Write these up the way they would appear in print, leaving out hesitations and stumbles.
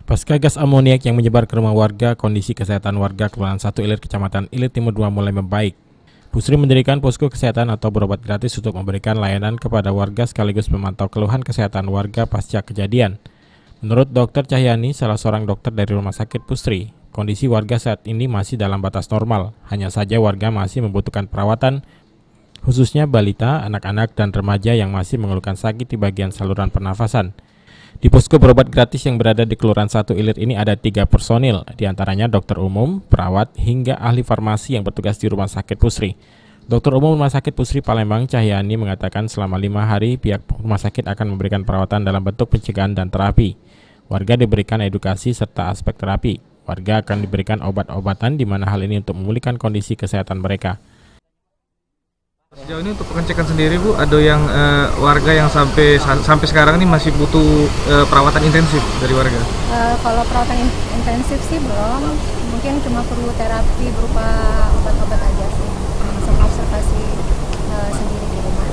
Pasca gas amoniak yang menyebar ke rumah warga, kondisi kesehatan warga Kelurahan 1 Ilir, Kecamatan Ilir Timur 2 mulai membaik. Pusri mendirikan posko kesehatan atau berobat gratis untuk memberikan layanan kepada warga sekaligus memantau keluhan kesehatan warga pasca kejadian. Menurut Dr. Cahyani, salah seorang dokter dari Rumah Sakit Pusri, kondisi warga saat ini masih dalam batas normal. Hanya saja warga masih membutuhkan perawatan, khususnya balita, anak-anak, dan remaja yang masih mengeluhkan sakit di bagian saluran pernafasan. Di posko berobat gratis yang berada di Kelurahan 1 Ilir ini ada 3 personil, diantaranya dokter umum, perawat, hingga ahli farmasi yang bertugas di Rumah Sakit Pusri. Dokter umum Rumah Sakit Pusri Palembang, Cahyani, mengatakan selama 5 hari pihak rumah sakit akan memberikan perawatan dalam bentuk pencegahan dan terapi. Warga diberikan edukasi serta aspek terapi. Warga akan diberikan obat-obatan di mana hal ini untuk memulihkan kondisi kesehatan mereka. Sejauh ini untuk pengecekan sendiri Bu, ada yang warga yang sampai sekarang ini masih butuh perawatan intensif dari warga? Kalau perawatan intensif sih belum, mungkin cuma perlu terapi berupa obat-obat aja sih, sama observasi sendiri di rumah.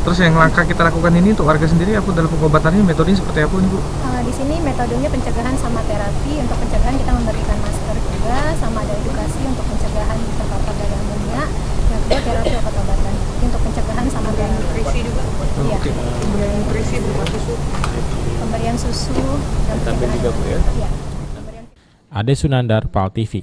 Terus yang langkah kita lakukan ini untuk warga sendiri, apa dalam pengobatannya metodenya seperti apa nih Bu? Di sini metodenya pencegahan sama terapi. Untuk pencegahan kita memberikan masker juga, sama ada edukasi untuk pencegahan terpapar dari amonia. Yang kedua terapi obat-obatan. Untuk pencegahan sama terapi. Nutrisi juga. Iya. Pemberian nutrisi berupa susu. Pemberian susu dan pencegahan. Ade Sunandar, PAL TV.